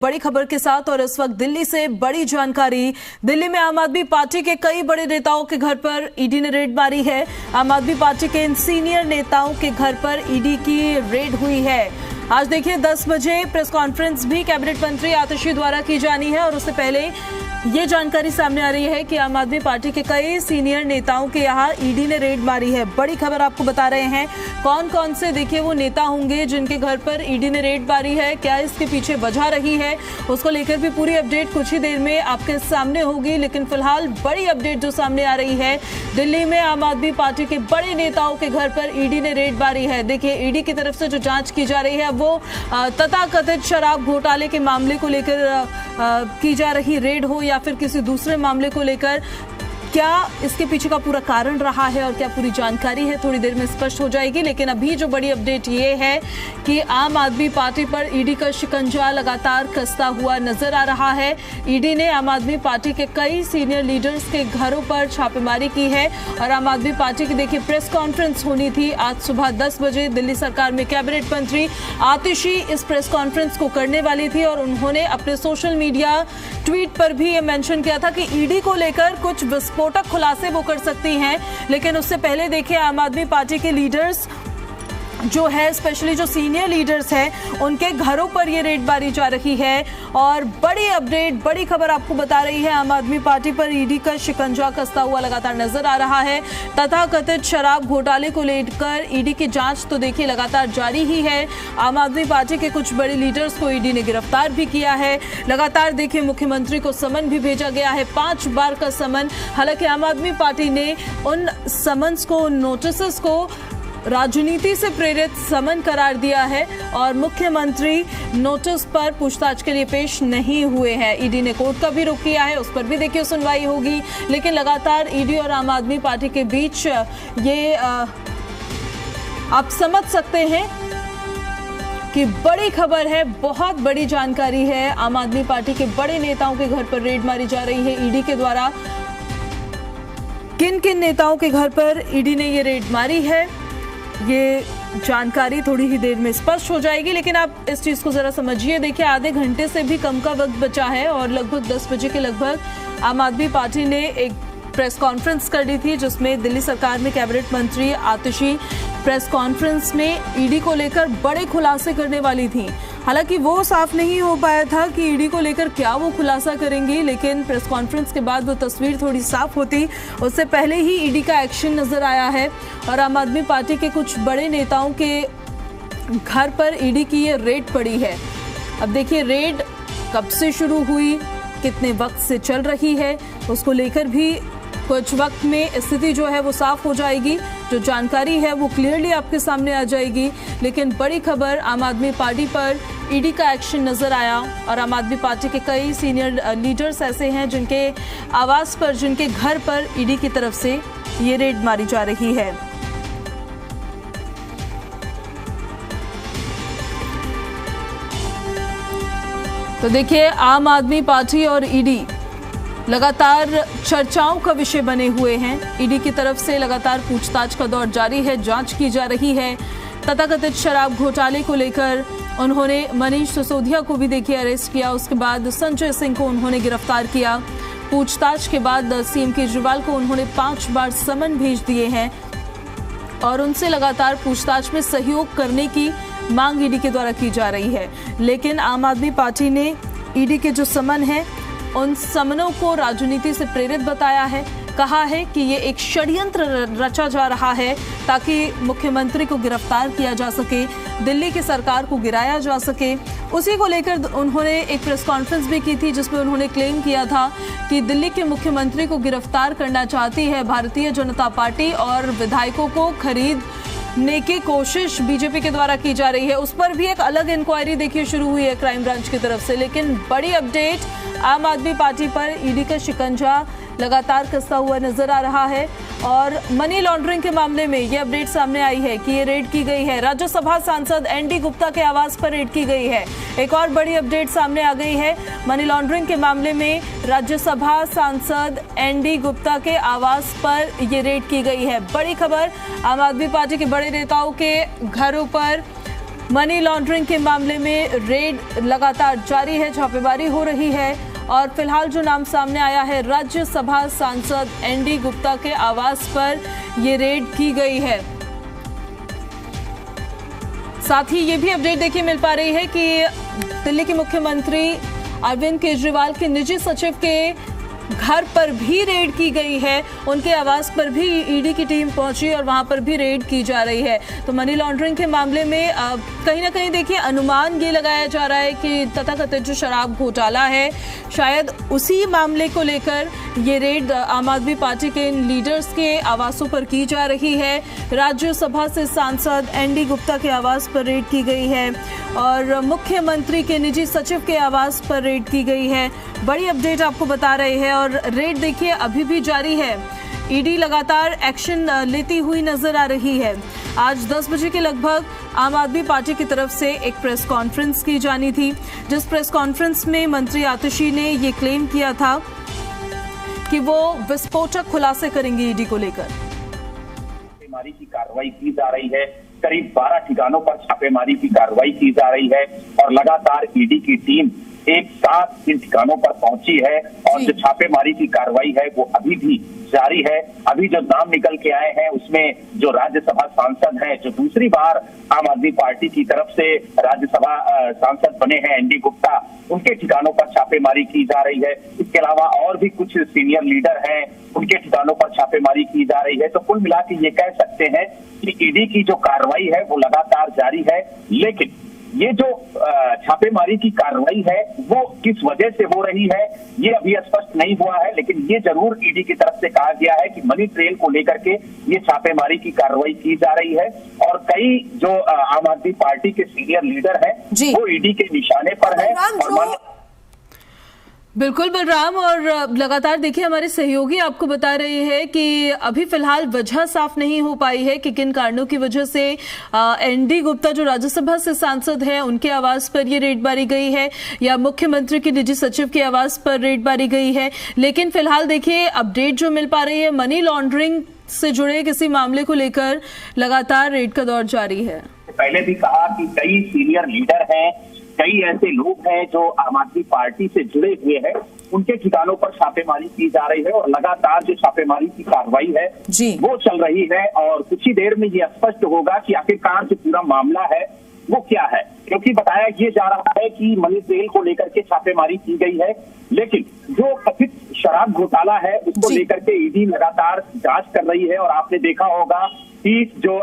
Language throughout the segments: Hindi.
बड़ी खबर के साथ और इस वक्त दिल्ली से बड़ी जानकारी। दिल्ली में आम आदमी पार्टी के कई बड़े नेताओं के घर पर ईडी ने रेड मारी है। आम आदमी पार्टी के इन सीनियर नेताओं के घर पर ईडी की रेड हुई है। आज देखिए 10 बजे प्रेस कॉन्फ्रेंस भी कैबिनेट मंत्री आतिशी द्वारा की जानी है और उससे पहले ये जानकारी सामने आ रही है कि आम आदमी पार्टी के कई सीनियर नेताओं के यहाँ ईडी ने रेड मारी है। बड़ी खबर आपको बता रहे हैं कौन कौन से देखिए वो नेता होंगे जिनके घर पर ईडी ने रेड मारी है, क्या इसके पीछे वजह रही है, उसको लेकर भी पूरी अपडेट कुछ ही देर में आपके सामने होगी। लेकिन फिलहाल बड़ी अपडेट जो सामने आ रही है, दिल्ली में आम आदमी पार्टी के बड़े नेताओं के घर पर ईडी ने रेड मारी है। देखिए ईडी की तरफ से जो जांच की जा रही है वो तथाकथित शराब घोटाले के मामले को लेकर की जा रही रेड हो या फिर किसी दूसरे मामले को लेकर, क्या इसके पीछे का पूरा कारण रहा है और क्या पूरी जानकारी है थोड़ी देर में स्पष्ट हो जाएगी। लेकिन अभी जो बड़ी अपडेट ये है कि आम आदमी पार्टी पर ईडी का शिकंजा लगातार कसता हुआ नजर आ रहा है। ईडी ने आम आदमी पार्टी के कई सीनियर लीडर्स के घरों पर छापेमारी की है और आम आदमी पार्टी की देखिए प्रेस कॉन्फ्रेंस होनी थी आज सुबह 10 बजे। दिल्ली सरकार में कैबिनेट मंत्री आतिशी इस प्रेस कॉन्फ्रेंस को करने वाली थी और उन्होंने अपने सोशल मीडिया ट्वीट पर भी ये मेंशन किया था कि ईडी को लेकर कुछ विस्फोटक खुलासे वो कर सकती हैं। लेकिन उससे पहले देखिए आम आदमी पार्टी के लीडर्स जो है, स्पेशली जो सीनियर लीडर्स हैं, उनके घरों पर ये रेड मारी जा रही है। और बड़ी अपडेट, बड़ी खबर आपको बता रही है, आम आदमी पार्टी पर ईडी का शिकंजा कसता हुआ लगातार नजर आ रहा है। तथाकथित शराब घोटाले को लेकर ईडी की जांच तो देखिए लगातार जारी ही है। आम आदमी पार्टी के कुछ बड़े लीडर्स को ईडी ने गिरफ्तार भी किया है। लगातार देखिए मुख्यमंत्री को समन भी भेजा गया है, 5 बार का समन। हालांकि आम आदमी पार्टी ने उन समन्स को, उन नोटिस को राजनीति से प्रेरित समन करार दिया है और मुख्यमंत्री नोटिस पर पूछताछ के लिए पेश नहीं हुए हैं। ईडी ने कोर्ट का भी रुख किया है, उस पर भी देखिए सुनवाई होगी। लेकिन लगातार ईडी और आम आदमी पार्टी के बीच ये आप समझ सकते हैं कि बड़ी खबर है, बहुत बड़ी जानकारी है। आम आदमी पार्टी के बड़े नेताओं के घर पर रेड मारी जा रही है ईडी के द्वारा। किन किन नेताओं के घर पर ईडी ने ये रेड मारी है, ये जानकारी थोड़ी ही देर में स्पष्ट हो जाएगी। लेकिन आप इस चीज को जरा समझिए। देखिए आधे घंटे से भी कम का वक्त बचा है और लगभग 10 बजे के लगभग आम आदमी पार्टी ने एक प्रेस कॉन्फ्रेंस कर ली थी जिसमें दिल्ली सरकार में कैबिनेट मंत्री आतिशी प्रेस कॉन्फ्रेंस में ईडी को लेकर बड़े खुलासे करने वाली थी। हालांकि वो साफ नहीं हो पाया था कि ईडी को लेकर क्या वो खुलासा करेंगी, लेकिन प्रेस कॉन्फ्रेंस के बाद वो तस्वीर थोड़ी साफ होती, उससे पहले ही ईडी का एक्शन नजर आया है और आम आदमी पार्टी के कुछ बड़े नेताओं के घर पर ईडी की ये रेड पड़ी है। अब देखिए रेड कब से शुरू हुई, कितने वक्त से चल रही है, उसको लेकर भी कुछ वक्त में स्थिति जो है वो साफ हो जाएगी, जो जानकारी है वो क्लियरली आपके सामने आ जाएगी। लेकिन बड़ी खबर, आम आदमी पार्टी पर ईडी का एक्शन नजर आया और आम आदमी पार्टी के कई सीनियर लीडर्स ऐसे हैं जिनके आवास पर, जिनके घर पर ईडी की तरफ से ये रेड मारी जा रही है। तो देखिए आम आदमी पार्टी और ईडी लगातार चर्चाओं का विषय बने हुए हैं। ईडी की तरफ से लगातार पूछताछ का दौर जारी है, जांच की जा रही है। तथाकथित शराब घोटाले को लेकर उन्होंने मनीष सिसोदिया को भी देखिए अरेस्ट किया, उसके बाद संजय सिंह को उन्होंने गिरफ्तार किया। पूछताछ के बाद सीएम केजरीवाल को उन्होंने 5 बार समन भेज दिए हैं और उनसे लगातार पूछताछ में सहयोग करने की मांग ईडी के द्वारा की जा रही है। लेकिन आम आदमी पार्टी ने ईडी के जो समन है उन समनों को राजनीति से प्रेरित बताया है, कहा है कि ये एक षड्यंत्र रचा जा रहा है ताकि मुख्यमंत्री को गिरफ्तार किया जा सके, दिल्ली की सरकार को गिराया जा सके। उसी को लेकर उन्होंने एक प्रेस कॉन्फ्रेंस भी की थी जिसमें उन्होंने क्लेम किया था कि दिल्ली के मुख्यमंत्री को गिरफ्तार करना चाहती है भारतीय जनता पार्टी और विधायकों को खरीदने की कोशिश बीजेपी के द्वारा की जा रही है। उस पर भी एक अलग इंक्वायरी देखिए शुरू हुई है क्राइम ब्रांच की तरफ से। लेकिन बड़ी अपडेट, आम आदमी पार्टी पर ईडी का शिकंजा लगातार कसता हुआ नजर आ रहा है और मनी लॉन्ड्रिंग के मामले में ये अपडेट सामने आई है कि ये रेड की गई है। राज्यसभा सांसद एनडी गुप्ता के आवास पर रेड की गई है। एक और बड़ी अपडेट सामने आ गई है, मनी लॉन्ड्रिंग के मामले में राज्यसभा सांसद एनडी गुप्ता के आवास पर ये रेड की गई है। बड़ी खबर, आम आदमी पार्टी के बड़े नेताओं के घरों पर मनी लॉन्ड्रिंग के मामले में रेड लगातार जारी है, छापेमारी हो रही है और फिलहाल जो नाम सामने आया है, राज्यसभा सांसद एनडी गुप्ता के आवास पर ये रेड की गई है। साथ ही ये भी अपडेट देखिए मिल पा रही है कि दिल्ली के मुख्यमंत्री अरविंद केजरीवाल के निजी सचिव के घर पर भी रेड की गई है, उनके आवास पर भी ईडी की टीम पहुंची और वहां पर भी रेड की जा रही है। तो मनी लॉन्ड्रिंग के मामले में कहीं ना कहीं देखिए अनुमान ये लगाया जा रहा है कि तथाकथित जो शराब घोटाला है, शायद उसी मामले को लेकर ये रेड आम आदमी पार्टी के इन लीडर्स के आवासों पर की जा रही है। राज्यसभा से सांसद एनडी गुप्ता के आवास पर रेड की गई है और मुख्यमंत्री के निजी सचिव के आवास पर रेड की गई है। बड़ी अपडेट आपको बता रहे हैं और रेड देखिए अभी भी जारी है। ईडी लगातार एक्शन लेती हुई नजर आ रही है। आज 10 बजे के लगभग आम आदमी पार्टी की तरफ से एक प्रेस कॉन्फ्रेंस की जानी थी, जिस प्रेस कॉन्फ्रेंस में मंत्री आतिशी ने ये क्लेम किया था कि वो विस्फोटक खुलासे करेंगे ईडी को लेकर। छापेमारी की कार्रवाई की जा रही है, करीब 12 ठिकानों पर छापेमारी की कार्रवाई की जा रही है और लगातार ईडी की टीम एक साथ इन ठिकानों पर पहुंची है और जो छापेमारी की कार्रवाई है वो अभी भी जारी है। अभी जो नाम निकल के आए हैं उसमें जो राज्यसभा सांसद हैं, जो दूसरी बार आम आदमी पार्टी की तरफ से राज्यसभा सांसद बने हैं एनडी गुप्ता, उनके ठिकानों पर छापेमारी की जा रही है। इसके अलावा और भी कुछ सीनियर लीडर हैं, उनके ठिकानों पर छापेमारी की जा रही है। तो कुल मिला के ये कह सकते हैं कि ईडी की जो कार्रवाई है वो लगातार जारी है, लेकिन ये जो छापेमारी की कार्रवाई है वो किस वजह से हो रही है ये अभी स्पष्ट नहीं हुआ है, लेकिन ये जरूर ईडी की तरफ से कहा गया है कि मनी ट्रेल को लेकर के ये छापेमारी की कार्रवाई की जा रही है और कई जो आम आदमी पार्टी के सीनियर लीडर हैं वो ईडी के निशाने पर है। और बिल्कुल बलराम, और लगातार देखिए हमारे सहयोगी आपको बता रहे हैं कि अभी फिलहाल वजह साफ नहीं हो पाई है कि किन कारणों की वजह से एनडी गुप्ता जो राज्यसभा से सांसद हैं उनके आवास पर ये रेड मारी गई है या मुख्यमंत्री के निजी सचिव के आवास पर रेड मारी गई है। लेकिन फिलहाल देखिए अपडेट जो मिल पा रही है, मनी लॉन्ड्रिंग से जुड़े किसी मामले को लेकर लगातार रेड का दौर जारी है। पहले भी कहा कि कई सीनियर लीडर हैं, कई ऐसे लोग हैं जो आम आदमी पार्टी से जुड़े हुए हैं, उनके ठिकानों पर छापेमारी की जा रही है और लगातार जो छापेमारी की कार्रवाई है वो चल रही है और कुछ ही देर में ये स्पष्ट होगा कि आखिरकार जो पूरा मामला है वो क्या है, क्योंकि बताया ये जा रहा है कि मनी ट्रेल को लेकर के छापेमारी की गई है, लेकिन जो कथित शराब घोटाला है उसको लेकर के ईडी लगातार जांच कर रही है। और आपने देखा होगा कि जो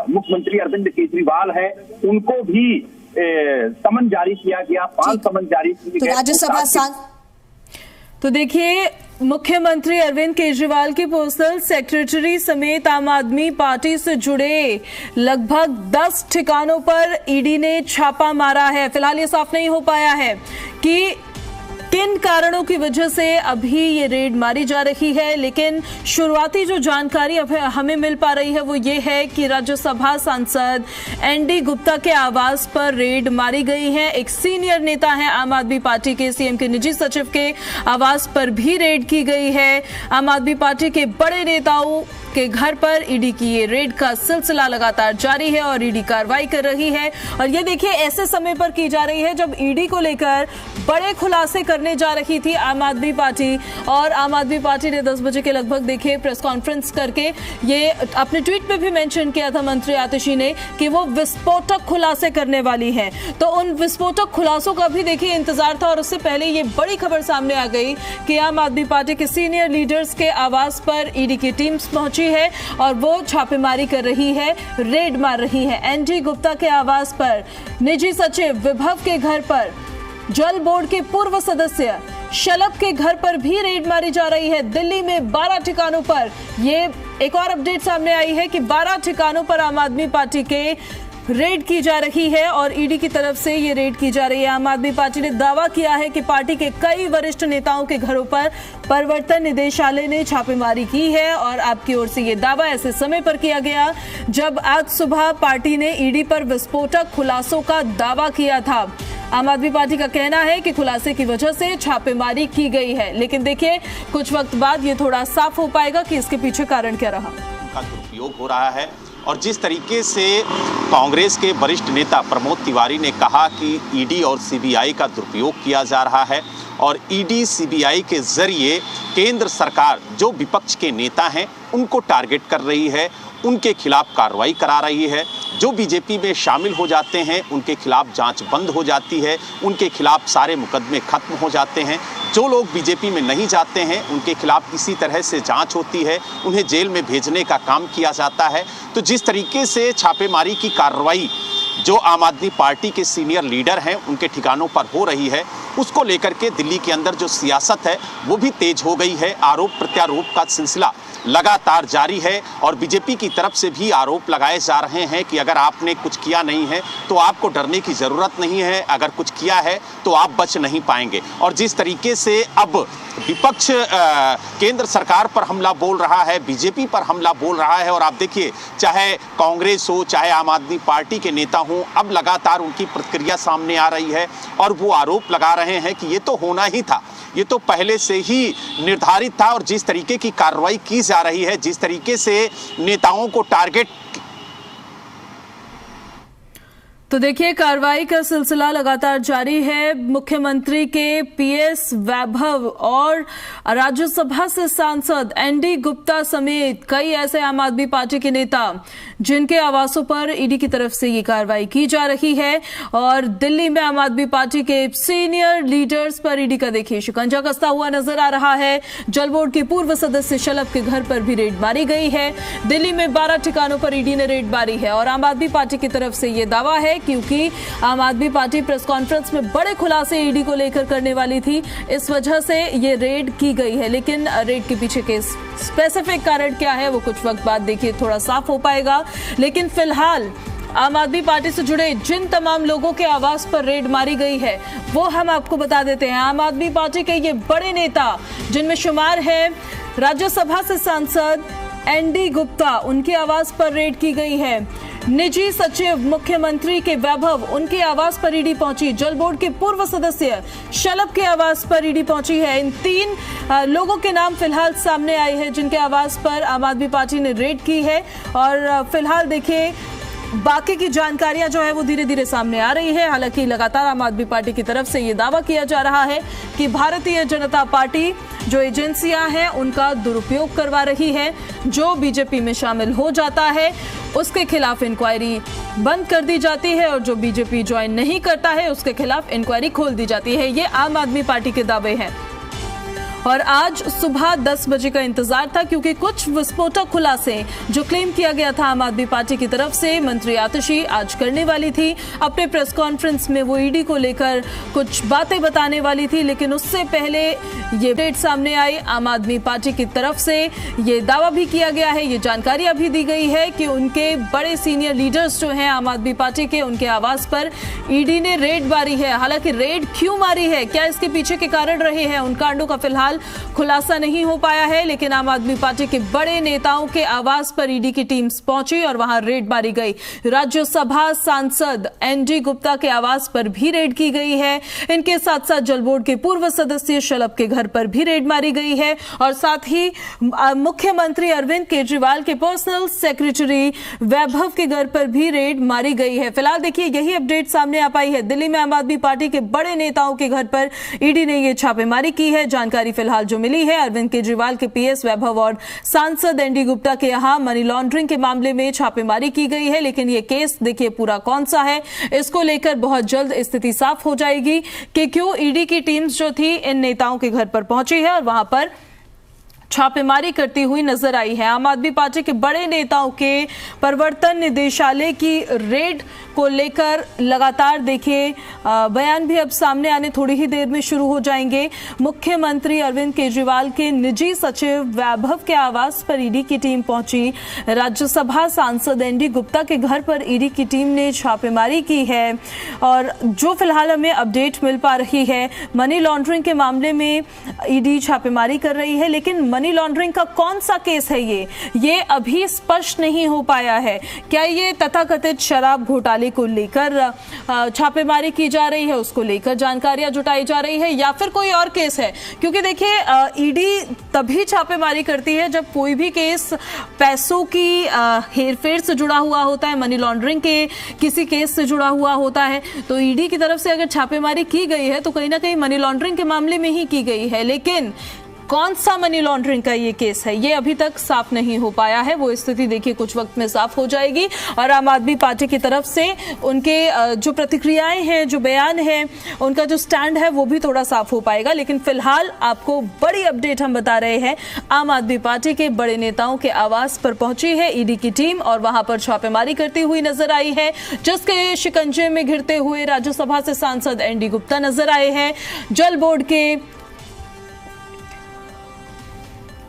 मुख्यमंत्री अरविंद केजरीवाल है उनको भी समन जारी किया गया, 5 समन जारी किए गए। राज्यसभा तो देखिए मुख्यमंत्री अरविंद केजरीवाल की पर्सनल सेक्रेटरी समेत आम आदमी पार्टी से जुड़े लगभग 10 ठिकानों पर ईडी ने छापा मारा है। फिलहाल ये साफ नहीं हो पाया है कि किन कारणों की वजह से अभी ये रेड मारी जा रही है, लेकिन शुरुआती जो जानकारी अब हमें मिल पा रही है वो ये है कि राज्यसभा सांसद एनडी गुप्ता के आवास पर रेड मारी गई है। एक सीनियर नेता है आम आदमी पार्टी के, सीएम के निजी सचिव के आवास पर भी रेड की गई है। आम आदमी पार्टी के बड़े नेताओं के घर पर ईडी की ये रेड का सिलसिला लगातार जारी है और ईडी कार्रवाई कर रही है। और ये देखिए ऐसे समय पर की जा रही है जब ईडी को लेकर बड़े खुलासे करने जा रही थी आम आदमी पार्टी, और आम आदमी पार्टी ने 10 बजे के लगभग देखिए प्रेस कॉन्फ्रेंस करके ये अपने ट्वीट पे भी मेंशन किया था मंत्री आतिशी ने कि वो विस्फोटक खुलासे करने वाली है। तो उन विस्फोटक खुलासों का भी देखिए इंतजार था और उससे पहले ये बड़ी खबर सामने आ गई कि आम आदमी पार्टी के सीनियर लीडर्स के आवास पर ईडी की टीम्स पहुंची है और वो छापेमारी कर रही है, रेड मार रही है। एनडी गुप्ता के आवास पर, निजी सचिव विभव के घर पर, जल बोर्ड के पूर्व सदस्य शलभ के घर पर भी रेड मारी जा रही है। दिल्ली में 12 ठिकानों पर, ये एक और अपडेट सामने आई है कि 12 ठिकानों पर आम आदमी पार्टी के रेड की जा रही है और ईडी की तरफ से ये रेड की जा रही है। आम आदमी पार्टी ने दावा किया है कि पार्टी के कई वरिष्ठ नेताओं के घरों पर प्रवर्तन निदेशालय ने छापेमारी की है और आपकी ओर से ये दावा ऐसे समय पर किया गया जब आज सुबह पार्टी ने ईडी पर विस्फोटक खुलासों का दावा किया था। आम आदमी पार्टी का कहना है कि खुलासे की वजह से छापेमारी की गई है, लेकिन देखिए कुछ वक्त बाद ये थोड़ा साफ हो पाएगा कि इसके पीछे कारण क्या रहा। का दुरुपयोग हो रहा है और जिस तरीके से कांग्रेस के वरिष्ठ नेता प्रमोद तिवारी ने कहा कि ईडी और सीबीआई का दुरुपयोग किया जा रहा है और ईडी सीबीआई के जरिए केंद्र सरकार जो विपक्ष के नेता हैं उनको टारगेट कर रही है, उनके खिलाफ कार्रवाई करा रही है। जो बीजेपी में शामिल हो जाते हैं उनके खिलाफ जांच बंद हो जाती है, उनके खिलाफ सारे मुकदमे खत्म हो जाते हैं। जो लोग बीजेपी में नहीं जाते हैं उनके खिलाफ इसी तरह से जांच होती है, उन्हें जेल में भेजने का काम किया जाता है। तो जिस तरीके से छापेमारी की कार्रवाई जो आम आदमी पार्टी के सीनियर लीडर हैं उनके ठिकानों पर हो रही है, उसको लेकर के दिल्ली के अंदर जो सियासत है वो भी तेज हो गई है। आरोप प्रत्यारोप का सिलसिला लगातार जारी है और बीजेपी की तरफ से भी आरोप लगाए जा रहे हैं कि अगर आपने कुछ किया नहीं है तो आपको डरने की ज़रूरत नहीं है, अगर कुछ किया है तो आप बच नहीं पाएंगे। और जिस तरीके से अब विपक्ष केंद्र सरकार पर हमला बोल रहा है, बीजेपी पर हमला बोल रहा है, और आप देखिए चाहे कांग्रेस हो चाहे आम आदमी पार्टी के नेता हों, अब लगातार उनकी प्रतिक्रिया सामने आ रही है और वो आरोप लगा रहे हैं कि ये तो होना ही था, ये तो पहले से ही निर्धारित था। और जिस तरीके की कार्रवाई की जा रही है, जिस तरीके से नेताओं को टारगेट, तो देखिए कार्रवाई का सिलसिला लगातार जारी है। मुख्यमंत्री के पीएस वैभव और राज्यसभा से सांसद एनडी गुप्ता समेत कई ऐसे आम आदमी पार्टी के नेता जिनके आवासों पर ईडी की तरफ से ये कार्रवाई की जा रही है और दिल्ली में आम आदमी पार्टी के सीनियर लीडर्स पर ईडी का देखिए शिकंजा कसता हुआ नजर आ रहा है। जल बोर्ड के पूर्व सदस्य शलभ के घर पर भी रेड मारी गई है। दिल्ली में 12 ठिकानों पर ईडी ने रेड मारी है और आम आदमी पार्टी की तरफ से ये दावा है क्योंकि आम आदमी पार्टी प्रेस कॉन्फ्रेंस में बड़े खुलासे ईडी को लेकर करने वाली थी, इस वजह से ये रेड की गई है। लेकिन रेड के पीछे के स्पेसिफिक कारण क्या है वो कुछ वक्त बाद देखिए थोड़ा साफ हो पाएगा। लेकिन फिलहाल आम आदमी पार्टी से जुड़े जिन तमाम लोगों के आवास पर रेड मारी गई है वो हम आपको बता देते हैं। आम आदमी पार्टी के ये बड़े नेता जिनमें शुमार है राज्यसभा से सांसद एनडी गुप्ता, उनके आवास पर रेड की गई है। निजी सचिव मुख्यमंत्री के वैभव, उनके आवास पर ईडी पहुंची। जल बोर्ड के पूर्व सदस्य शलभ के आवास पर ईडी पहुंची है। इन 3 लोगों के नाम फिलहाल सामने आए हैं जिनके आवास पर आम आदमी पार्टी ने रेड की है और फिलहाल देखिए बाकी की जानकारियां जो है वो धीरे धीरे सामने आ रही है। हालांकि लगातार आम आदमी पार्टी की तरफ से ये दावा किया जा रहा है कि भारतीय जनता पार्टी जो एजेंसियां हैं उनका दुरुपयोग करवा रही है। जो बीजेपी में शामिल हो जाता है उसके खिलाफ इंक्वायरी बंद कर दी जाती है और जो बीजेपी ज्वाइन नहीं करता है उसके खिलाफ इंक्वायरी खोल दी जाती है। ये आम आदमी पार्टी के दावे हैं और आज सुबह 10 बजे का इंतजार था क्योंकि कुछ विस्फोटक खुलासे जो क्लेम किया गया था आम आदमी पार्टी की तरफ से मंत्री आतिशी आज करने वाली थी। अपने प्रेस कॉन्फ्रेंस में वो ईडी को लेकर कुछ बातें बताने वाली थी, लेकिन उससे पहले ये अपडेट सामने आई। आम आदमी पार्टी की तरफ से ये दावा भी किया गया है, ये जानकारी अभी दी गई है कि उनके बड़े सीनियर लीडर्स जो हैं आम आदमी पार्टी के, उनके आवास पर ईडी ने रेड मारी है। हालांकि रेड क्यों मारी है, क्या इसके पीछे के कारण रहे हैं, उन कांडों का फिलहाल खुलासा नहीं हो पाया है। लेकिन आम आदमी पार्टी के बड़े नेताओं के आवास पर ईडी की टीम पहुंची और वहां रेड मारी गई। राज्यसभा सांसद एनडी गुप्ता के आवास पर भी रेड की गई है। इनके साथ साथ जल बोर्ड के पूर्व सदस्य शलभ के घर पर भी रेड मारी गई है और साथ ही मुख्यमंत्री अरविंद केजरीवाल के पर्सनल सेक्रेटरी वैभव के घर पर भी रेड मारी गई है। फिलहाल देखिए यही अपडेट सामने आ पाई है। दिल्ली में आम आदमी पार्टी के बड़े नेताओं के घर पर ईडी ने यह छापेमारी की है। जानकारी फिलहाल जो मिली है अरविंद केजरीवाल के पीएस वैभव और सांसद एनडी गुप्ता के यहां मनी लॉन्ड्रिंग के मामले में छापेमारी की गई है। लेकिन ये केस देखिए पूरा कौन सा है, इसको लेकर बहुत जल्द स्थिति साफ हो जाएगी कि क्यों ईडी की टीम्स जो थी इन नेताओं के घर पर पहुंची है और वहां पर छापेमारी करती हुई नजर आई है। आम आदमी पार्टी के बड़े नेताओं के प्रवर्तन निदेशालय की रेड को लेकर लगातार देखिए बयान भी अब सामने आने थोड़ी ही देर में शुरू हो जाएंगे। मुख्यमंत्री अरविंद केजरीवाल के निजी सचिव वैभव के आवास पर ईडी की टीम पहुंची। राज्यसभा सांसद एनडी गुप्ता के घर पर ईडी की टीम ने छापेमारी की है और जो फिलहाल हमें अपडेट मिल पा रही है मनी लॉन्ड्रिंग के मामले में ईडी छापेमारी कर रही है। लेकिन मनी लॉन्ड्रिंग का कौन सा केस है ये अभी स्पष्ट नहीं हो पाया है। क्या ये तथाकथित शराब घोटाले को लेकर छापेमारी की जा रही है, उसको लेकर जानकारियां जुटाई जा रही है, या फिर कोई और केस है? क्योंकि देखिए ईडी तभी छापेमारी करती है जब कोई भी केस पैसों की हेरफेर से जुड़ा हुआ होता है, मनी लॉन्ड्रिंग के किसी केस से जुड़ा हुआ होता है। तो ईडी की तरफ से अगर छापेमारी की गई है तो कहीं ना कहीं मनी लॉन्ड्रिंग के मामले में ही की गई है, लेकिन कौन सा मनी लॉन्ड्रिंग का ये केस है ये अभी तक साफ नहीं हो पाया है। वो स्थिति देखिए कुछ वक्त में साफ हो जाएगी और आम आदमी पार्टी की तरफ से उनके जो प्रतिक्रियाएं हैं, जो बयान है, उनका जो स्टैंड है वो भी थोड़ा साफ हो पाएगा। लेकिन फिलहाल आपको बड़ी अपडेट हम बता रहे हैं, आम आदमी पार्टी के बड़े नेताओं के आवास पर पहुंची है ईडी की टीम और वहां पर छापेमारी करती हुई नजर आई है, जिसके शिकंजे में घिरते हुए राज्यसभा से सांसद एनडी गुप्ता नजर आए हैं। जल बोर्ड के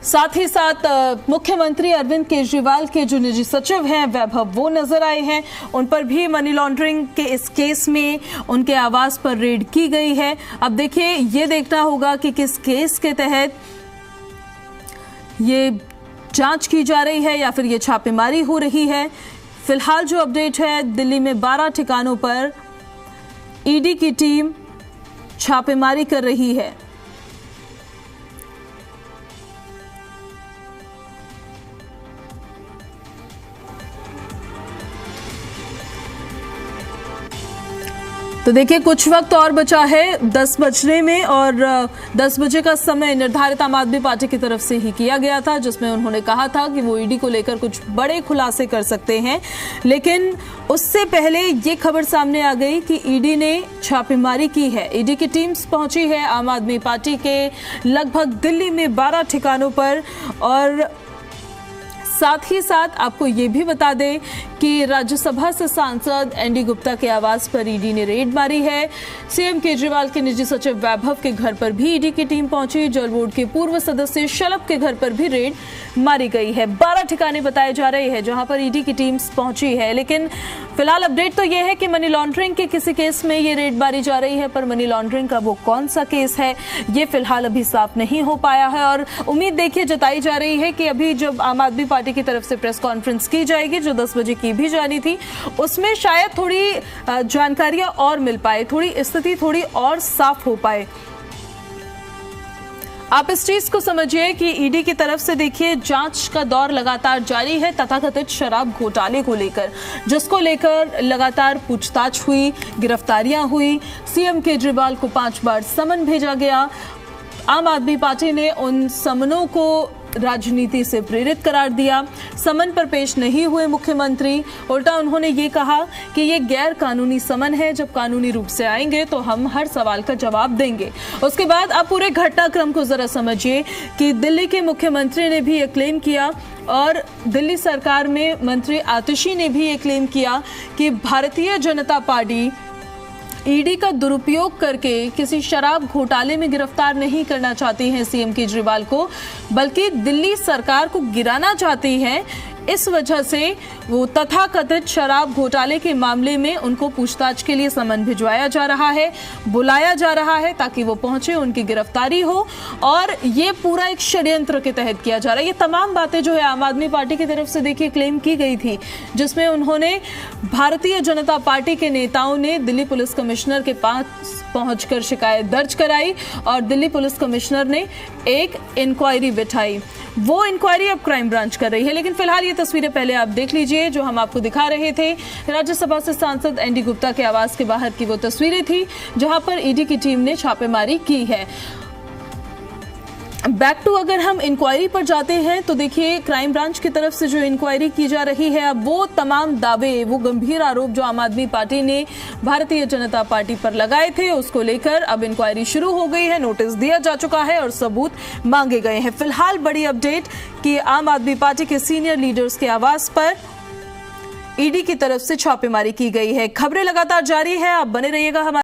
साथ ही साथ मुख्यमंत्री अरविंद केजरीवाल के जो निजी सचिव हैं वैभव, वो नजर आए हैं। उन पर भी मनी लॉन्ड्रिंग के इस केस में उनके आवास पर रेड की गई है। अब देखिए ये देखना होगा कि किस केस के तहत ये जांच की जा रही है या फिर ये छापेमारी हो रही है। फिलहाल जो अपडेट है, दिल्ली में 12 ठिकानों पर ईडी की टीम छापेमारी कर रही है। तो देखिए कुछ वक्त और बचा है 10 बजने में और 10 बजे का समय निर्धारित आम आदमी पार्टी की तरफ से ही किया गया था, जिसमें उन्होंने कहा था कि वो ईडी को लेकर कुछ बड़े खुलासे कर सकते हैं। लेकिन उससे पहले ये खबर सामने आ गई कि ईडी ने छापेमारी की है। ईडी की टीम पहुंची है आम आदमी पार्टी के लगभग दिल्ली में 12 ठिकानों पर और साथ ही साथ आपको ये भी बता दें कि राज्यसभा से सांसद एनडी गुप्ता के आवास पर ईडी ने रेड मारी है। सीएम केजरीवाल के निजी सचिव वैभव के घर पर भी ईडी की टीम पहुंची। जल बोर्ड के पूर्व सदस्य शलभ के घर पर भी रेड मारी गई है। 12 ठिकाने बताए जा रहे हैं जहां पर ईडी की टीम पहुंची है। लेकिन फिलहाल अपडेट तो यह है कि मनी लॉन्ड्रिंग के किसी केस में ये रेड मारी जा रही है, पर मनी लॉन्ड्रिंग का वो कौन सा केस है ये फिलहाल अभी साफ नहीं हो पाया है। और उम्मीद देखिए जताई जा रही है कि अभी जब आम आदमी पार्टी की तरफ से प्रेस कॉन्फ्रेंस की जाएगी जो 10 बजे की भी जानी थी, उसमें शायद थोड़ी जानकारियां और मिल पाए, थोड़ी स्थिति थोड़ी और साफ हो पाए। आप इस चीज को समझिए कि ईडी की तरफ से देखिए जांच का दौर लगातार जारी है तथाकथित शराब घोटाले को लेकर, जिसको लेकर लगातार पूछताछ हुई, गिरफ्तारियां हुई। सीएम केजरीवाल को 5 बार समन भेजा गया। आम आदमी पार्टी ने उन समनों को राजनीति से प्रेरित करार दिया। समन पर पेश नहीं हुए मुख्यमंत्री, उल्टा उन्होंने ये कहा कि ये गैर कानूनी समन है, जब कानूनी रूप से आएंगे तो हम हर सवाल का जवाब देंगे। उसके बाद आप पूरे घटनाक्रम को जरा समझिए कि दिल्ली के मुख्यमंत्री ने भी ये क्लेम किया और दिल्ली सरकार में मंत्री आतिशी ने भी ये क्लेम किया कि भारतीय जनता पार्टी ईडी का दुरुपयोग करके किसी शराब घोटाले में गिरफ्तार नहीं करना चाहती है सीएम केजरीवाल को, बल्कि दिल्ली सरकार को गिराना चाहती है। इस वजह से वो तथाकथित शराब घोटाले के मामले में उनको पूछताछ के लिए समन भिजवाया जा रहा है, बुलाया जा रहा है ताकि वो पहुंचे, उनकी गिरफ्तारी हो। और ये पूरा एक षड्यंत्र के तहत किया जा रहा है। ये तमाम बातें जो है आम आदमी पार्टी की तरफ से देखिए क्लेम की गई थी, जिसमें उन्होंने भारतीय जनता पार्टी के नेताओं ने दिल्ली पुलिस कमिश्नर के पास पहुंचकर शिकायत दर्ज कराई और दिल्ली पुलिस कमिश्नर ने एक इंक्वायरी बिठाई। वो इंक्वायरी अब क्राइम ब्रांच कर रही है। लेकिन फिलहाल ये तस्वीरें पहले आप देख लीजिए जो हम आपको दिखा रहे थे। राज्यसभा से सांसद एनडी गुप्ता के आवास के बाहर की वो तस्वीरें थी जहां पर ईडी की टीम ने छापेमारी की है। बैक टू अगर हम इंक्वायरी पर जाते हैं तो देखिए क्राइम ब्रांच की तरफ से जो इंक्वायरी की जा रही है, अब वो तमाम दावे, वो गंभीर आरोप जो आम आदमी पार्टी ने भारतीय जनता पार्टी पर लगाए थे, उसको लेकर अब इंक्वायरी शुरू हो गई है। नोटिस दिया जा चुका है और सबूत मांगे गए हैं। फिलहाल बड़ी अपडेट कि आम आदमी पार्टी के सीनियर लीडर्स के आवास पर ईडी की तरफ से छापेमारी की गई है। खबरें लगातार जारी है, आप बने रहिएगा हमारे